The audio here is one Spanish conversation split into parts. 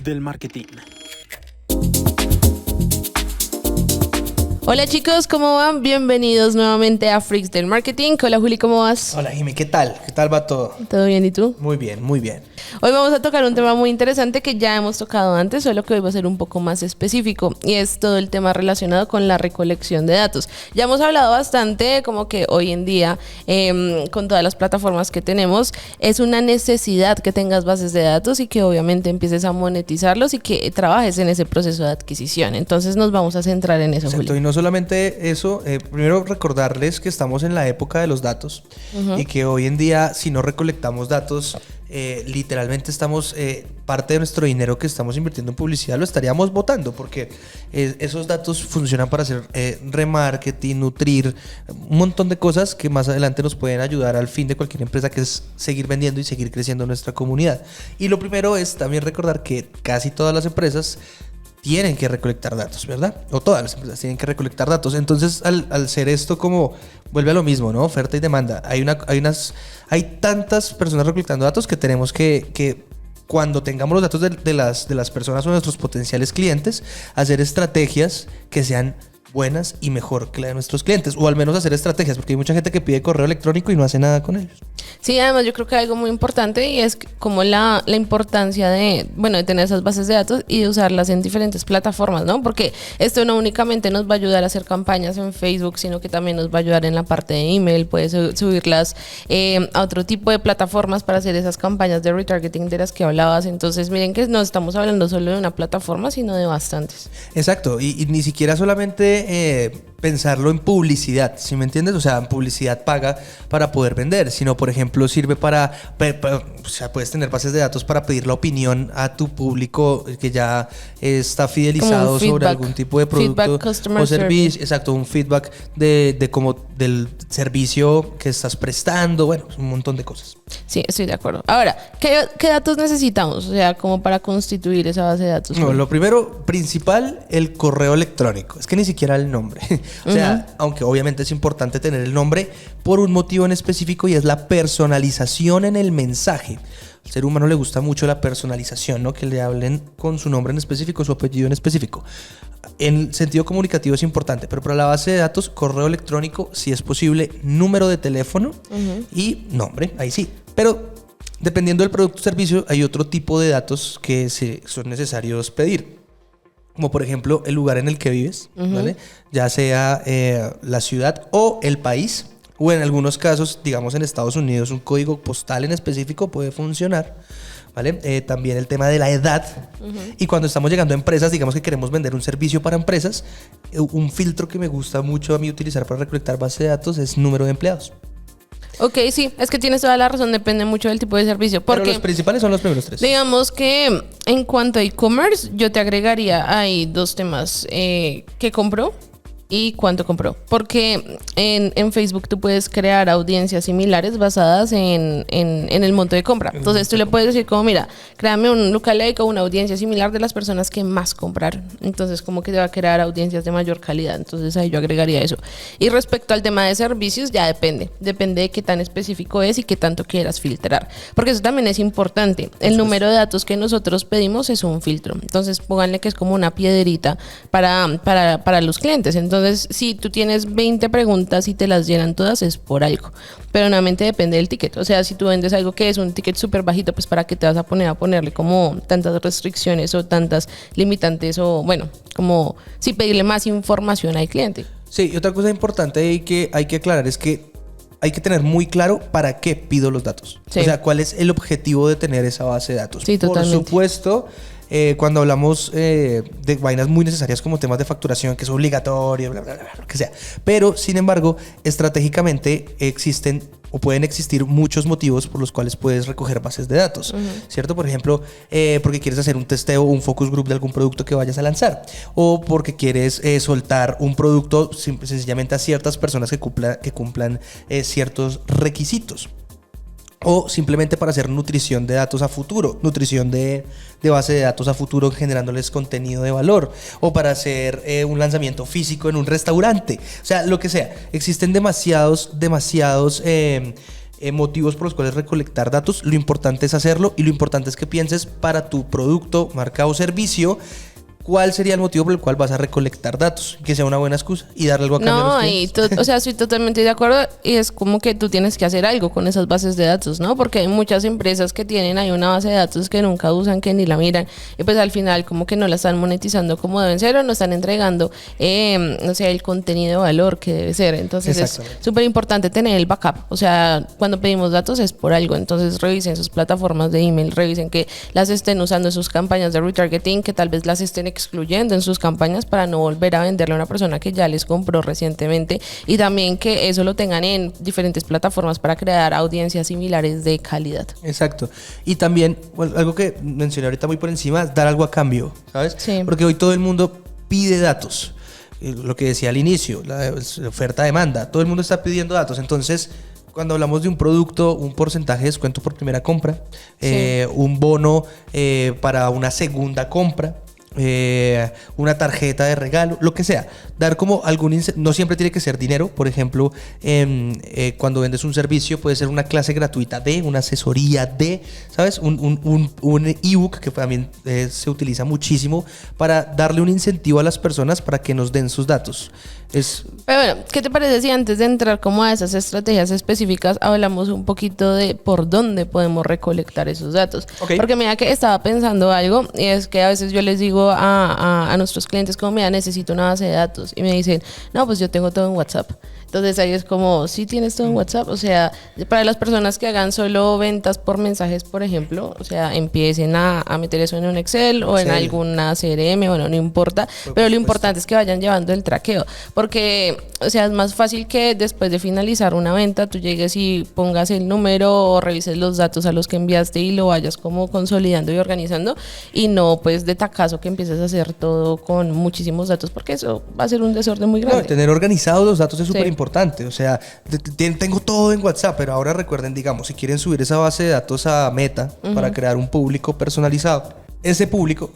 del marketing. Hola chicos, ¿cómo van? Bienvenidos nuevamente a Freaks del Marketing. Hola Juli, ¿cómo vas? Hola Jimmy, ¿qué tal? ¿Qué tal va todo? ¿Todo bien y tú? Muy bien, muy bien. Hoy vamos a tocar un tema muy interesante que ya hemos tocado antes, solo que hoy va a ser un poco más específico y es todo el tema relacionado con la recolección de datos. Ya hemos hablado bastante como que hoy en día con todas las plataformas que tenemos es una necesidad que tengas bases de datos y que obviamente empieces a monetizarlos y que trabajes en ese proceso de adquisición. Entonces nos vamos a centrar en eso, Exacto, Juli. y no solamente eso, primero recordarles que estamos en la época de los datos y que hoy en día si no recolectamos datos, literalmente estamos, parte de nuestro dinero que estamos invirtiendo en publicidad lo estaríamos botando porque esos datos funcionan para hacer remarketing, nutrir, un montón de cosas que más adelante nos pueden ayudar al fin de cualquier empresa, que es seguir vendiendo y seguir creciendo nuestra comunidad. Y lo primero es también recordar que casi todas las empresas tienen que recolectar datos, ¿verdad? O todas las empresas tienen que recolectar datos. Entonces, al ser esto como vuelve a lo mismo, ¿no? Oferta y demanda. Hay tantas personas recolectando datos que tenemos que cuando tengamos los datos de las personas o nuestros potenciales clientes, hacer estrategias que sean buenas y mejor que la de nuestros clientes, o al menos hacer estrategias, porque hay mucha gente que pide correo electrónico y no hace nada con ellos. Sí, además yo creo que hay algo muy importante y es como la importancia de tener esas bases de datos y de usarlas en diferentes plataformas, ¿no? Porque esto no únicamente nos va a ayudar a hacer campañas en Facebook, sino que también nos va a ayudar en la parte de email. Puedes subirlas a otro tipo de plataformas para hacer esas campañas de retargeting de las que hablabas. Entonces miren que no estamos hablando solo de una plataforma, sino de bastantes. Exacto, y ni siquiera solamente pensarlo en publicidad, ¿sí me entiendes? O sea, en publicidad paga para poder vender, sino por ejemplo sirve para o sea, puedes tener bases de datos para pedir la opinión a tu público que ya está fidelizado sobre algún tipo de producto o servicio. Exacto, un feedback de como del servicio que estás prestando, bueno, un montón de cosas. Sí, estoy de acuerdo. Ahora, ¿qué datos necesitamos? O sea, como para constituir esa base de datos. No, lo primero, principal, el correo electrónico. Es que ni siquiera el nombre. O sea, aunque obviamente es importante tener el nombre por un motivo en específico y es la personalización en el mensaje. Al ser humano le gusta mucho la personalización, ¿no? Que le hablen con su nombre en específico, su apellido en específico. En sentido comunicativo es importante, pero para la base de datos, correo electrónico, si es posible, número de teléfono y nombre, ahí sí. Pero dependiendo del producto o servicio, hay otro tipo de datos que son necesarios pedir. Como por ejemplo el lugar en el que vives, ¿vale? Ya sea la ciudad o el país, o en algunos casos, digamos en Estados Unidos, un código postal en específico puede funcionar, ¿vale? También el tema de la edad. Y cuando estamos llegando a empresas, digamos que queremos vender un servicio para empresas, un filtro que me gusta mucho a mí utilizar para recolectar base de datos es número de empleados. Ok, sí, es que tienes toda la razón, depende mucho del tipo de servicio. Porque pero los principales son los primeros tres. Digamos que en cuanto a e-commerce, yo te agregaría ahí dos temas. ¿Qué compró? Y cuánto compró. Porque en Facebook tú puedes crear audiencias similares basadas en el monto de compra. Entonces tú le puedes decir como, mira, créame un lookalike o una audiencia similar de las personas que más compraron. Entonces como que te va a crear audiencias de mayor calidad. Entonces ahí yo agregaría eso. Y respecto al tema de servicios, ya depende. Depende de qué tan específico es y qué tanto quieras filtrar. Porque eso también es importante. El número de datos que nosotros pedimos es un filtro. Entonces pónganle que es como una piedrita para los clientes. Entonces, si tú tienes 20 preguntas y te las llenan todas, es por algo. Pero nuevamente depende del ticket. O sea, si tú vendes algo que es un ticket súper bajito, pues ¿para qué te vas a ponerle como tantas restricciones o tantas limitantes? O bueno, como si pedirle más información al cliente. Sí, y otra cosa importante que hay que aclarar es que hay que tener muy claro para qué pido los datos. Sí. O sea, cuál es el objetivo de tener esa base de datos. Sí, totalmente. Por supuesto, cuando hablamos de vainas muy necesarias como temas de facturación, que es obligatorio, bla, bla, bla, lo que sea. Pero, sin embargo, estratégicamente existen o pueden existir muchos motivos por los cuales puedes recoger bases de datos, ¿cierto? Por ejemplo, porque quieres hacer un testeo o un focus group de algún producto que vayas a lanzar, o porque quieres soltar un producto sencillamente a ciertas personas que cumplan ciertos requisitos. O simplemente para hacer nutrición de datos a futuro, nutrición de base de datos a futuro generándoles contenido de valor, o para hacer un lanzamiento físico en un restaurante, o sea, lo que sea. Existen demasiados motivos por los cuales recolectar datos. Lo importante es hacerlo y lo importante es que pienses para tu producto, marca o servicio cuál sería el motivo por el cual vas a recolectar datos, que sea una buena excusa y darle algo a cambio a los clientes. O sea, estoy totalmente de acuerdo y es como que tú tienes que hacer algo con esas bases de datos, ¿no? Porque hay muchas empresas que tienen ahí una base de datos que nunca usan, que ni la miran y pues al final como que no la están monetizando como deben ser o no están entregando, no sé, el contenido de valor que debe ser. Entonces es súper importante tener el backup. O sea, cuando pedimos datos es por algo. Entonces revisen sus plataformas de email, revisen que las estén usando en sus campañas de retargeting, que tal vez las estén excluyendo en sus campañas para no volver a venderle a una persona que ya les compró recientemente y también que eso lo tengan en diferentes plataformas para crear audiencias similares de calidad. Exacto. Y también, bueno, algo que mencioné ahorita muy por encima, dar algo a cambio, ¿sabes? Sí. Porque hoy todo el mundo pide datos. Lo que decía al inicio, la oferta-demanda, todo el mundo está pidiendo datos. Entonces, cuando hablamos de un producto, un porcentaje de descuento por primera compra, un bono para una segunda compra, una tarjeta de regalo, lo que sea, dar como algún no siempre tiene que ser dinero. Por ejemplo, cuando vendes un servicio puede ser una clase gratuita de, una asesoría de, ¿sabes? Un ebook que también se utiliza muchísimo para darle un incentivo a las personas para que nos den sus datos. Pero bueno, ¿qué te parece si antes de entrar como a esas estrategias específicas hablamos un poquito de por dónde podemos recolectar esos datos? Okay. Porque mira que estaba pensando algo y es que a veces yo les digo a nuestros clientes como, mira, necesito una base de datos y me dicen, no, pues yo tengo todo en WhatsApp. Entonces ahí es como, ¿sí tienes todo en WhatsApp? O sea, para las personas que hagan solo ventas por mensajes, por ejemplo, o sea, empiecen a meter eso en un Excel o en alguna CRM, bueno, no importa, pero lo importante es que vayan llevando el traqueo, porque, o sea, es más fácil que después de finalizar una venta, tú llegues y pongas el número o revises los datos a los que enviaste y lo vayas como consolidando y organizando y no pues de tacazo que empieces a hacer todo con muchísimos datos, porque eso va a ser un desorden muy grande. No, tener organizados los datos es súper importante. O sea, tengo todo en WhatsApp, pero ahora recuerden, digamos, si quieren subir esa base de datos a Meta para crear un público personalizado, ese público,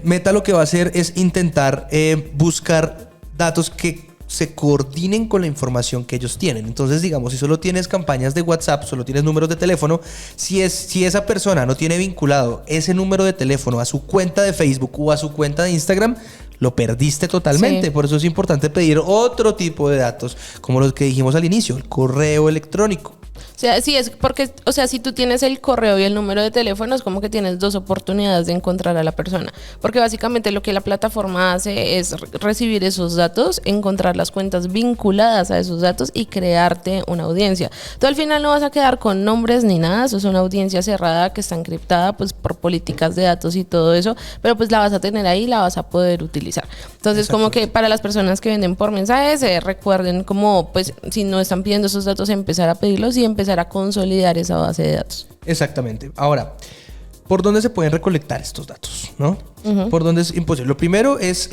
Meta lo que va a hacer es intentar buscar datos que se coordinen con la información que ellos tienen. Entonces, digamos, si solo tienes campañas de WhatsApp, solo tienes números de teléfono, si esa persona no tiene vinculado ese número de teléfono a su cuenta de Facebook o a su cuenta de Instagram, lo perdiste totalmente. Sí. Por eso es importante pedir otro tipo de datos, como los que dijimos al inicio, el correo electrónico. O sea, sí, es porque, o sea, si tú tienes el correo y el número de teléfono, es como que tienes dos oportunidades de encontrar a la persona. Porque básicamente lo que la plataforma hace es recibir esos datos, encontrar las cuentas vinculadas a esos datos y crearte una audiencia. Tú al final no vas a quedar con nombres ni nada, eso es una audiencia cerrada que está encriptada pues por políticas de datos y todo eso, pero pues la vas a tener ahí, la vas a poder utilizar. Entonces, como que para las personas que venden por mensajes, recuerden como pues si no están pidiendo esos datos, empezar a pedirlos y empezar a consolidar esa base de datos. Exactamente. Ahora, ¿por dónde se pueden recolectar estos datos? ¿No? ¿Por dónde es imposible? Lo primero es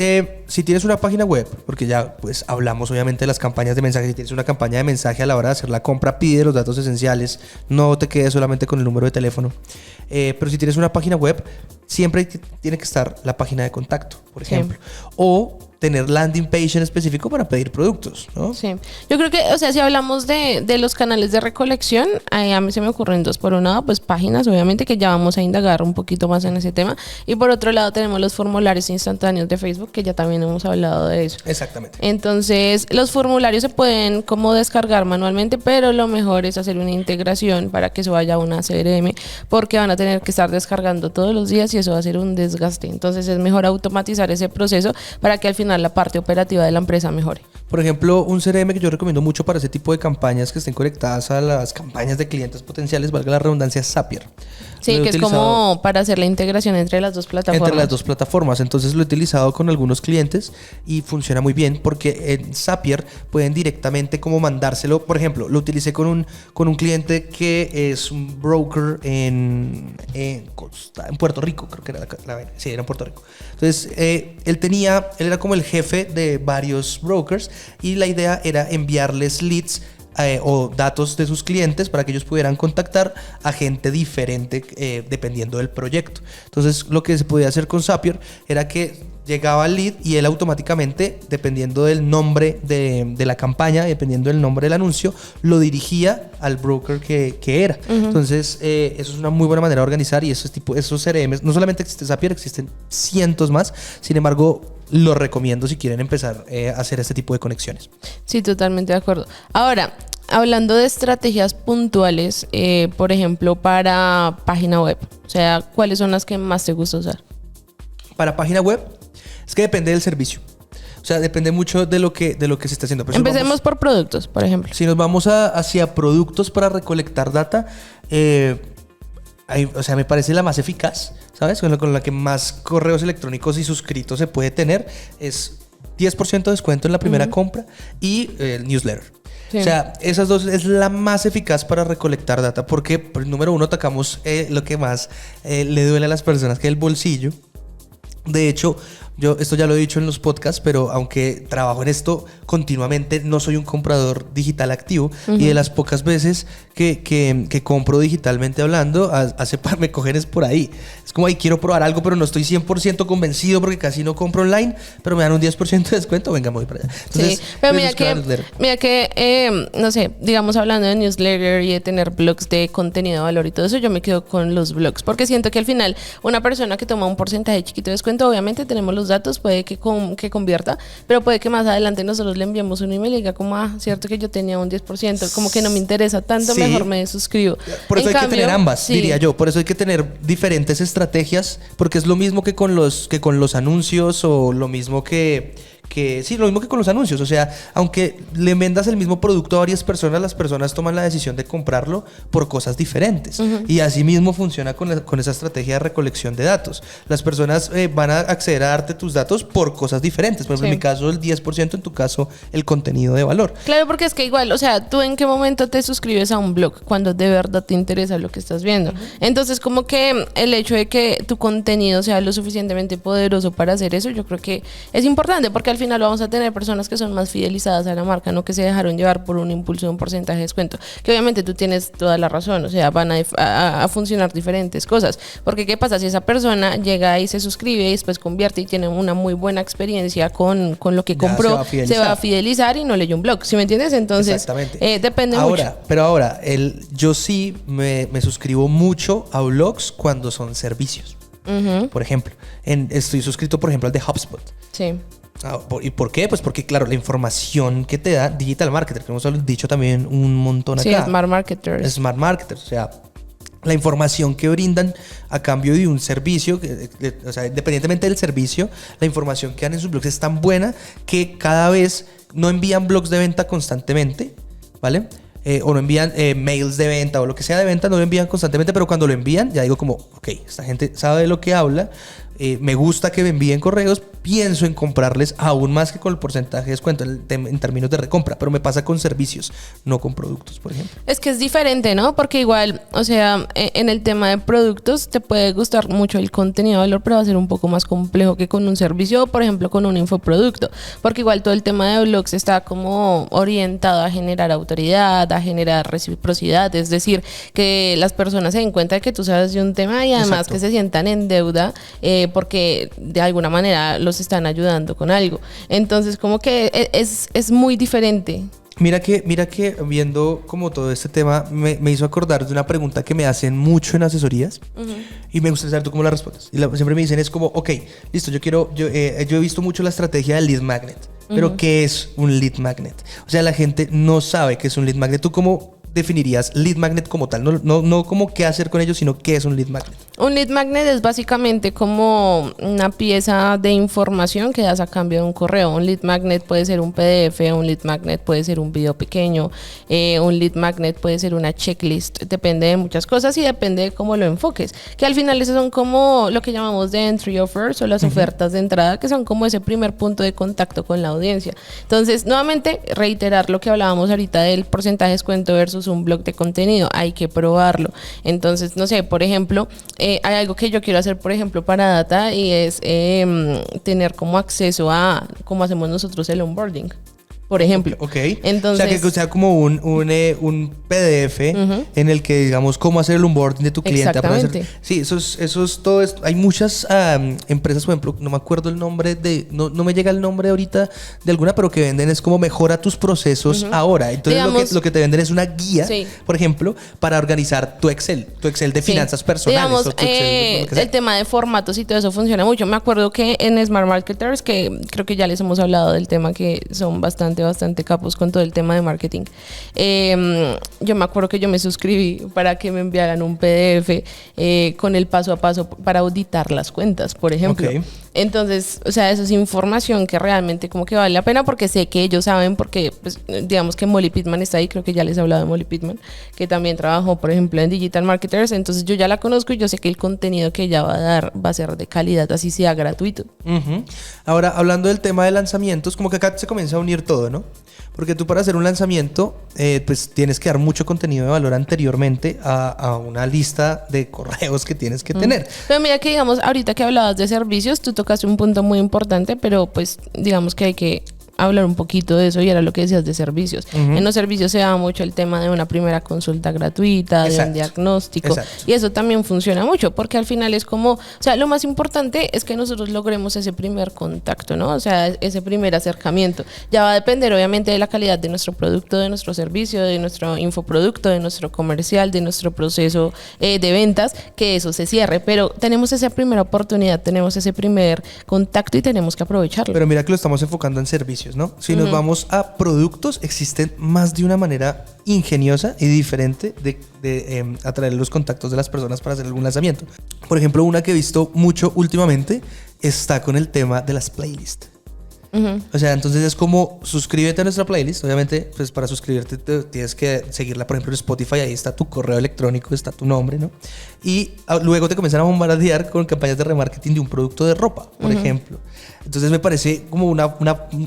si tienes una página web, porque ya pues hablamos obviamente de las campañas de mensaje. Si tienes una campaña de mensaje a la hora de hacer la compra, pide los datos esenciales, no te quedes solamente con el número de teléfono. Pero si tienes una página web, siempre tiene que estar la página de contacto, por ejemplo. O tener landing page en específico para pedir productos, ¿no? Sí. Yo creo que, o sea, si hablamos de los canales de recolección, a mí se me ocurren dos. Por un lado, pues páginas, obviamente, que ya vamos a indagar un poquito más en ese tema. Y por otro lado, tenemos los formularios instantáneos de Facebook, que ya también hemos hablado de eso. Exactamente. Entonces, los formularios se pueden como descargar manualmente, pero lo mejor es hacer una integración para que eso vaya a una CRM, porque van a tener que estar descargando todos los días y eso va a ser un desgaste. Entonces, es mejor automatizar ese proceso para que al final la parte operativa de la empresa mejore. Por ejemplo, un CRM que yo recomiendo mucho para ese tipo de campañas que estén conectadas a las campañas de clientes potenciales, valga la redundancia, es Zapier. Sí, que es como para hacer la integración entre las dos plataformas. Entre las dos plataformas. Entonces lo he utilizado con algunos clientes y funciona muy bien porque en Zapier pueden directamente como mandárselo. Por ejemplo, lo utilicé con un cliente que es un broker en Puerto Rico, creo que era sí, era en Puerto Rico. Entonces él era como el jefe de varios brokers y la idea era enviarles leads o datos de sus clientes para que ellos pudieran contactar a gente diferente dependiendo del proyecto. Entonces, lo que se podía hacer con Zapier era que llegaba el lead y él automáticamente, dependiendo del nombre de la campaña, dependiendo del nombre del anuncio, lo dirigía al broker que era. Entonces, eso es una muy buena manera de organizar, y esos CRMs, no solamente existe Zapier, existen cientos más. Sin embargo, lo recomiendo si quieren empezar a hacer este tipo de conexiones. Sí, totalmente de acuerdo. Ahora, hablando de estrategias puntuales, por ejemplo, para página web, o sea, ¿cuáles son las que más te gusta usar? Para página web, es que depende del servicio. O sea, depende mucho de lo que se está haciendo. Pero empecemos por productos, por ejemplo. Si nos vamos hacia productos para recolectar data, o sea, me parece la más eficaz, ¿sabes? Con la que más correos electrónicos y suscritos se puede tener es 10% de descuento en la primera compra y el newsletter. Sí. O sea, esas dos es la más eficaz para recolectar data, porque, pues, número uno, atacamos lo que más le duele a las personas, que es el bolsillo. De hecho, yo esto ya lo he dicho en los podcasts, pero aunque trabajo en esto continuamente, no soy un comprador digital activo. Y de las pocas veces que compro digitalmente hablando, me cogen es por ahí. Es como, ahí quiero probar algo, pero no estoy 100% convencido porque casi no compro online, pero me dan un 10% de descuento, venga, me voy para allá. Entonces, sí, pero mira que no sé, digamos, hablando de newsletter y de tener blogs de contenido de valor y todo eso, yo me quedo con los blogs, porque siento que al final una persona que toma un porcentaje chiquito de descuento, obviamente tenemos los datos, puede que convierta, pero puede que más adelante nosotros le enviemos un email y diga como, cierto que yo tenía un 10%, como que no me interesa tanto, sí, mejor me suscribo. Por eso hay que tener ambas, diría yo. Por eso hay que tener diferentes estrategias, porque es lo mismo que con los anuncios, o lo mismo lo mismo que con los anuncios. O sea, aunque le vendas el mismo producto a varias personas, las personas toman la decisión de comprarlo por cosas diferentes. Y así mismo funciona con esa estrategia de recolección de datos. Las personas van a acceder a darte tus datos por cosas diferentes. Por ejemplo, en mi caso el 10%, en tu caso el contenido de valor. Claro, porque es que igual, o sea, ¿tú en qué momento te suscribes a un blog? Cuando de verdad te interesa lo que estás viendo. Entonces, como que el hecho de que tu contenido sea lo suficientemente poderoso para hacer eso, yo creo que es importante, porque al final vamos a tener personas que son más fidelizadas a la marca, no que se dejaron llevar por un impulso de un porcentaje de descuento, que obviamente tú tienes toda la razón, o sea, van a funcionar diferentes cosas, porque ¿qué pasa si esa persona llega y se suscribe y después convierte y tiene una muy buena experiencia con lo que compró, se va a fidelizar y no leyó un blog, ¿sí me entiendes? Entonces, depende mucho. Pero ahora, yo sí me suscribo mucho a blogs cuando son servicios. Por ejemplo, estoy suscrito, por ejemplo, al de HubSpot. Sí. ¿Y por qué? Pues porque, claro, la información que te da Digital Marketer, que hemos dicho también un montón acá. Sí, Smart Marketers. Smart Marketers, o sea, la información que brindan a cambio de un servicio, o sea, independientemente del servicio, la información que dan en sus blogs es tan buena que cada vez no envían blogs de venta constantemente, ¿vale? O no envían mails de venta o lo que sea de venta, no lo envían constantemente, pero cuando lo envían ya digo como, ok, esta gente sabe de lo que habla, me gusta que me envíen correos, pienso en comprarles aún más que con el porcentaje de descuento en términos de recompra, pero me pasa con servicios, no con productos, por ejemplo. Es que es diferente, ¿no? Porque igual, o sea, en el tema de productos te puede gustar mucho el contenido de valor, pero va a ser un poco más complejo que con un servicio o, por ejemplo, con un infoproducto, porque igual todo el tema de blogs está como orientado a generar autoridad, a generar reciprocidad, es decir, que las personas se den cuenta de que tú sabes de un tema y además que se sientan en deuda porque de alguna manera los están ayudando con algo. Entonces, como que es muy diferente. Mira que viendo como todo este tema me hizo acordar de una pregunta que me hacen mucho en asesorías y me gustaría saber tú cómo la respondes. Y siempre me dicen es como, ok, listo, yo he visto mucho la estrategia del lead magnet, pero ¿qué es un lead magnet? O sea, la gente no sabe qué es un lead magnet. ¿Tú cómo definirías lead magnet como tal? No como qué hacer con ellos, sino qué es un lead magnet. Un lead magnet es básicamente como una pieza de información que das a cambio de un correo. Un lead magnet puede ser un PDF, un lead magnet puede ser un video pequeño, un lead magnet puede ser una checklist, depende de muchas cosas y depende de cómo lo enfoques, que al final esos son como lo que llamamos de entry offers o las ofertas de entrada, que son como ese primer punto de contacto con la audiencia. Entonces, nuevamente, reiterar lo que hablábamos ahorita del porcentaje de descuento versus un blog de contenido, hay que probarlo. Entonces, no sé, por ejemplo, hay algo que yo quiero hacer, por ejemplo, para Data y es tener como acceso a cómo hacemos nosotros el onboarding. por ejemplo. Ok. Entonces, o sea, que sea como un PDF en el que digamos cómo hacer el onboarding de tu cliente. Exactamente. Sí, eso es todo esto. Hay muchas empresas, por ejemplo, no me acuerdo el nombre no me llega el nombre ahorita de alguna, pero que venden es como mejora tus procesos ahora. Entonces digamos, lo que te venden es una guía, sí, por ejemplo, para organizar tu Excel de finanzas personales. Digamos, o tu Excel el tema de formatos y todo eso funciona mucho. Me acuerdo que en Smart Marketers, que creo que ya les hemos hablado del tema, que son bastante capos con todo el tema de marketing. Yo me acuerdo que yo me suscribí para que me enviaran un PDF con el paso a paso para auditar las cuentas, por ejemplo. Okay. Entonces, o sea, eso es información que realmente como que vale la pena, porque sé que ellos saben, porque pues, digamos que Molly Pittman está ahí, creo que ya les he hablado de Molly Pittman, que también trabajó, por ejemplo, en Digital Marketers. Entonces yo ya la conozco y yo sé que el contenido que ella va a dar va a ser de calidad, así sea gratuito. Ahora, hablando del tema de lanzamientos, como que acá se comienza a unir todo, ¿no? Porque tú para hacer un lanzamiento, pues tienes que dar mucho contenido de valor anteriormente a una lista de correos que tienes que tener. Pero mira que, digamos, ahorita que hablabas de servicios, tú tocaste un punto muy importante, pero pues digamos que hay que hablar un poquito de eso, y era lo que decías de servicios. En los servicios se da mucho el tema de una primera consulta gratuita, de un diagnóstico, y eso también funciona mucho, porque al final es como, o sea, lo más importante es que nosotros logremos ese primer contacto, ¿no? O sea, ese primer acercamiento. Ya va a depender obviamente de la calidad de nuestro producto, de nuestro servicio, de nuestro infoproducto, de nuestro comercial, de nuestro proceso de ventas, que eso se cierre, pero tenemos esa primera oportunidad, tenemos ese primer contacto y tenemos que aprovecharlo. Pero mira que lo estamos enfocando en servicios, ¿no? Si nos vamos a productos, existen más de una manera ingeniosa y diferente de atraer los contactos de las personas para hacer algún lanzamiento. Por ejemplo, una que he visto mucho últimamente está con el tema de las playlists. O sea, entonces es como suscríbete a nuestra playlist. Obviamente, pues para suscribirte tienes que seguirla, por ejemplo, en Spotify. Ahí está tu correo electrónico, está tu nombre, ¿no? Y luego te comienzan a bombardear con campañas de remarketing de un producto de ropa, por ejemplo. Entonces me parece como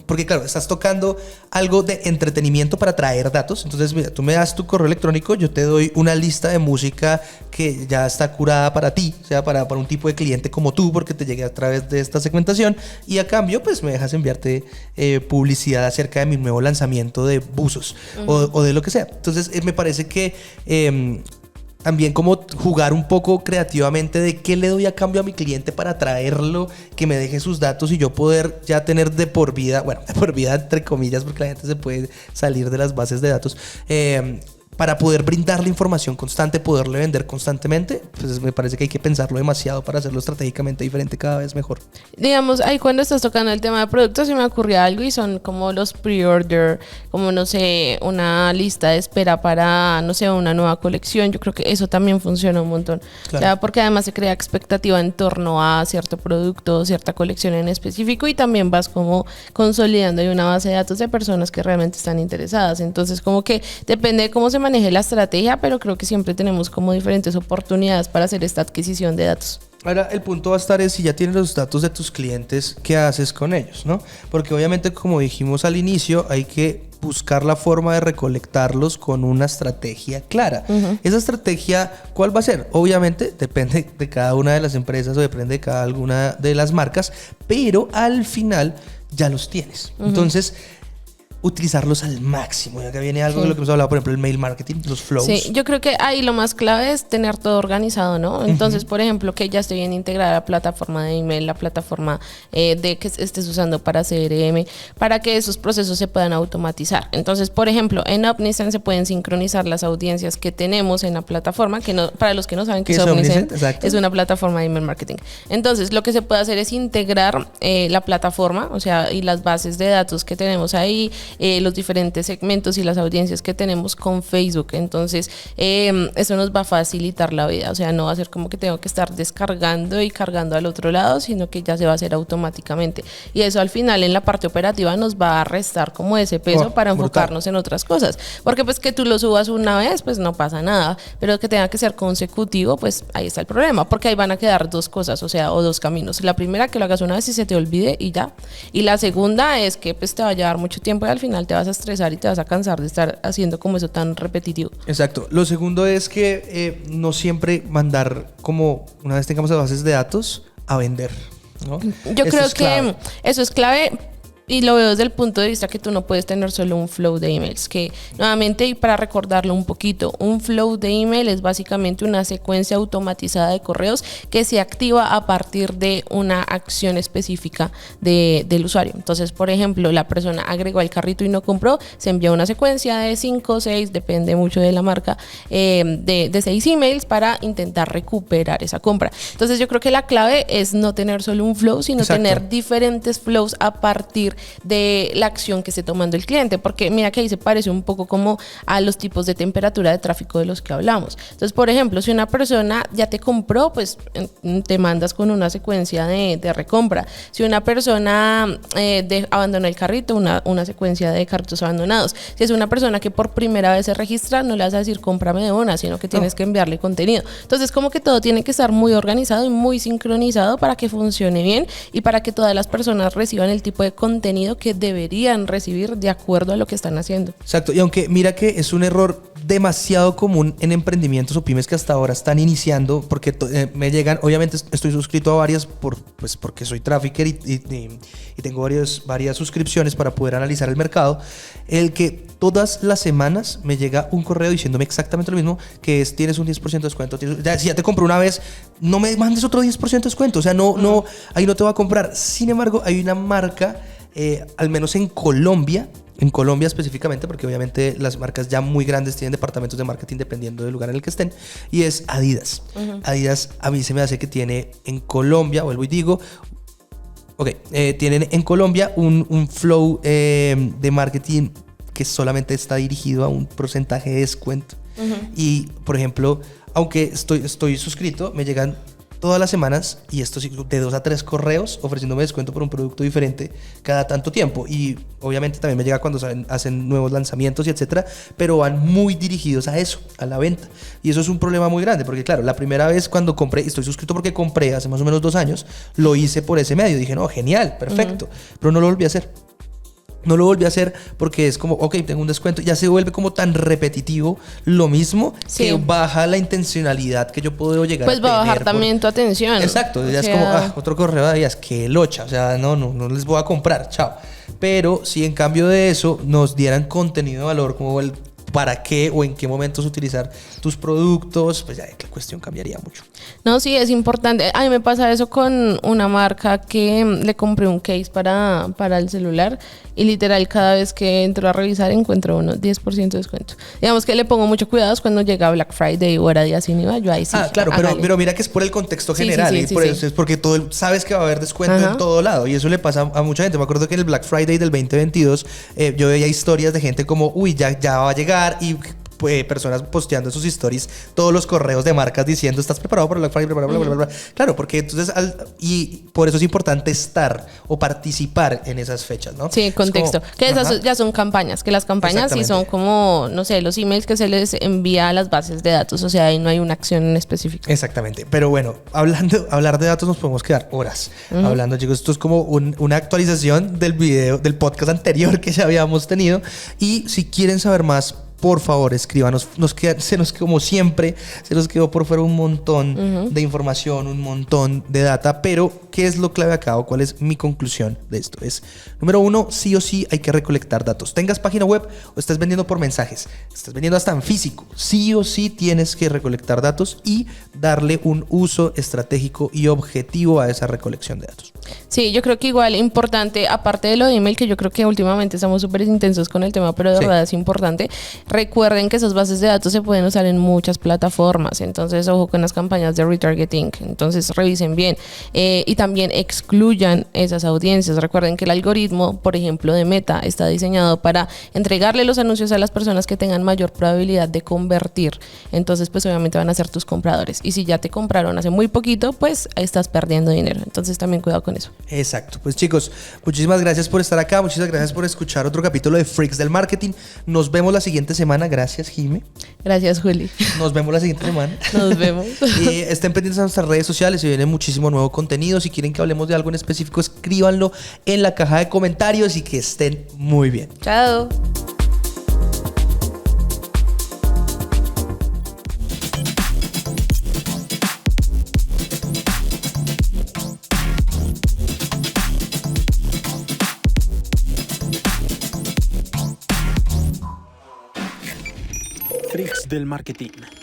porque claro, estás tocando algo de entretenimiento para traer datos. Entonces mira, tú me das tu correo electrónico, yo te doy una lista de música que ya está curada para ti, o sea, para un tipo de cliente como tú, porque te llegué a través de esta segmentación, y a cambio pues me dejas enviarte publicidad acerca de mi nuevo lanzamiento de buzos o de lo que sea. Entonces me parece que también como jugar un poco creativamente de qué le doy a cambio a mi cliente para atraerlo, que me deje sus datos y yo poder ya tener de por vida, bueno, de por vida entre comillas, porque la gente se puede salir de las bases de datos, para poder brindarle información constante, poderle vender constantemente. Pues me parece que hay que pensarlo demasiado para hacerlo estratégicamente diferente, cada vez mejor. Digamos, ahí cuando estás tocando el tema de productos, se me ocurrió algo, y son como los pre-order, como no sé, una lista de espera para, no sé, una nueva colección. Yo creo que eso también funciona un montón. Claro. O sea, porque además se crea expectativa en torno a cierto producto, cierta colección en específico, y también vas como consolidando ahí una base de datos de personas que realmente están interesadas. Entonces, como que depende de cómo se maneje la estrategia, pero creo que siempre tenemos como diferentes oportunidades para hacer esta adquisición de datos. Ahora, el punto va a estar es si ya tienes los datos de tus clientes, ¿qué haces con ellos, no? Porque obviamente, como dijimos al inicio, hay que buscar la forma de recolectarlos con una estrategia clara. Esa estrategia, ¿cuál va a ser? Obviamente, depende de cada una de las empresas o depende de cada alguna de las marcas, pero al final ya los tienes. Entonces, utilizarlos al máximo. Y acá viene algo de lo que hemos hablado, por ejemplo, el mail marketing, los flows. Sí, yo creo que ahí lo más clave es tener todo organizado, ¿no? Entonces, por ejemplo, que ya esté bien integrada la plataforma de email, la plataforma de que estés usando para CRM, para que esos procesos se puedan automatizar. Entonces, por ejemplo, en Omnisend se pueden sincronizar las audiencias que tenemos en la plataforma, que no, para los que no saben qué es Omnisend, es una plataforma de email marketing. Entonces, lo que se puede hacer es integrar la plataforma, o sea, y las bases de datos que tenemos ahí, los diferentes segmentos y las audiencias que tenemos con Facebook. Entonces eso nos va a facilitar la vida, o sea, no va a ser como que tengo que estar descargando y cargando al otro lado, sino que ya se va a hacer automáticamente, y eso al final en la parte operativa nos va a restar como ese peso para enfocarnos en otras cosas, porque pues que tú lo subas una vez pues no pasa nada, pero que tenga que ser consecutivo, pues ahí está el problema, porque ahí van a quedar dos cosas, o sea, o dos caminos. La primera, que lo hagas una vez y se te olvide y ya, y la segunda es que pues te va a llevar mucho tiempo y al final te vas a estresar y te vas a cansar de estar haciendo como eso tan repetitivo. Exacto. Lo segundo es que no siempre mandar, como una vez tengamos las bases de datos, a vender, ¿no? Yo creo que eso es clave, Y lo veo desde el punto de vista que tú no puedes tener solo un flow de emails, que nuevamente, y para recordarlo un poquito, un flow de email es básicamente una secuencia automatizada de correos que se activa a partir de una acción específica del usuario. Entonces, por ejemplo, la persona agregó al carrito y no compró, se envía una secuencia de 5 o 6, depende mucho de la marca, de 6 emails para intentar recuperar esa compra. Entonces, yo creo que la clave es no tener solo un flow, sino Exacto. tener diferentes flows a partir de la acción que esté tomando el cliente, porque mira que ahí se parece un poco como a los tipos de temperatura de tráfico de los que hablamos. Entonces, por ejemplo, si una persona ya te compró, pues te mandas con una secuencia de recompra. Si una persona abandonó el carrito, una secuencia de carritos abandonados. Si es una persona que por primera vez se registra, no le vas a decir cómprame de una, sino que tienes que enviarle contenido. Entonces, como que todo tiene que estar muy organizado y muy sincronizado para que funcione bien y para que todas las personas reciban el tipo de contenido que deberían recibir de acuerdo a lo que están haciendo. Exacto, y aunque mira que es un error demasiado común en emprendimientos o pymes que hasta ahora están iniciando, porque me llegan, obviamente estoy suscrito a varias porque soy trafficker y tengo varias suscripciones para poder analizar el mercado, el que todas las semanas me llega un correo diciéndome exactamente lo mismo, que es tienes un 10% de descuento, si ya te compré una vez, no me mandes otro 10% de descuento, o sea, no, ahí no te voy a comprar. Sin embargo, hay una marca, al menos en Colombia específicamente, porque obviamente las marcas ya muy grandes tienen departamentos de marketing dependiendo del lugar en el que estén, y es Adidas. Adidas a mí se me hace que tiene en Colombia, vuelvo y digo, tienen en Colombia un flow de marketing que solamente está dirigido a un porcentaje de descuento. Y, por ejemplo, aunque estoy suscrito, me llegan todas las semanas, y esto sí, de 2 a 3 correos ofreciéndome descuento por un producto diferente cada tanto tiempo. Y obviamente también me llega cuando hacen nuevos lanzamientos y etcétera, pero van muy dirigidos a eso, a la venta. Y eso es un problema muy grande, porque claro, la primera vez cuando compré, estoy suscrito porque compré hace más o menos 2 años, lo hice por ese medio. Dije, no, genial, perfecto, pero no lo volví a hacer. No lo volví a hacer porque es como, ok, tengo un descuento. Ya se vuelve como tan repetitivo lo mismo, que baja la intencionalidad que yo puedo llegar a tener. Pues va a bajar también tu atención. Exacto, ya es como, otro correo de días, que locha. O sea, no les voy a comprar, chao. Pero si en cambio de eso nos dieran contenido de valor, como el para qué o en qué momentos utilizar tus productos, pues ya la cuestión cambiaría mucho. No, sí, es importante. A mí me pasa eso con una marca que le compré un case para el celular y literal cada vez que entro a revisar encuentro unos 10% de descuento. Digamos que le pongo mucho cuidado cuando llega Black Friday o era día sin IVA, yo ahí sí. Claro, pero mira que es por el contexto general y por eso es porque sabes que va a haber descuento en todo lado y eso le pasa a mucha gente. Me acuerdo que en el Black Friday del 2022 yo veía historias de gente como, ya va a llegar, y personas posteando en sus stories todos los correos de marcas diciendo ¿estás preparado para Black Friday? Claro, porque entonces y por eso es importante estar o participar en esas fechas, ¿no? Sí, contexto. Como, que esas ya son campañas, que las campañas sí son como, no sé, los emails que se les envía a las bases de datos, o sea, ahí no hay una acción en específico. Exactamente, pero bueno, hablar de datos nos podemos quedar horas hablando, chicos. Esto es como una actualización del podcast anterior que ya habíamos tenido, y si quieren saber más, por favor, escríbanos. Como siempre, se nos quedó por fuera un montón de información, un montón de data, pero ¿qué es lo clave acá o cuál es mi conclusión de esto? Es, número 1, sí o sí hay que recolectar datos. Tengas página web o estés vendiendo por mensajes, estás vendiendo hasta en físico, sí o sí tienes que recolectar datos y darle un uso estratégico y objetivo a esa recolección de datos. Sí, yo creo que igual importante, aparte de lo de email, que yo creo que últimamente estamos súper intensos con el tema, pero de verdad es importante. Recuerden que esas bases de datos se pueden usar en muchas plataformas, entonces ojo con las campañas de retargeting, entonces revisen bien y también excluyan esas audiencias. Recuerden que el algoritmo, por ejemplo, de Meta está diseñado para entregarle los anuncios a las personas que tengan mayor probabilidad de convertir, entonces pues obviamente van a ser tus compradores, y si ya te compraron hace muy poquito, pues estás perdiendo dinero, entonces también cuidado con eso. Exacto, pues chicos, muchísimas gracias por estar acá, muchísimas gracias por escuchar otro capítulo de Freaks del Marketing. Nos vemos la siguiente semana. Gracias, Jime. Gracias, Juli. Nos vemos la siguiente semana. Nos vemos. Y estén pendientes a nuestras redes sociales, se viene muchísimo nuevo contenido. Si quieren que hablemos de algo en específico, escríbanlo en la caja de comentarios y que estén muy bien. Chao. del marketing.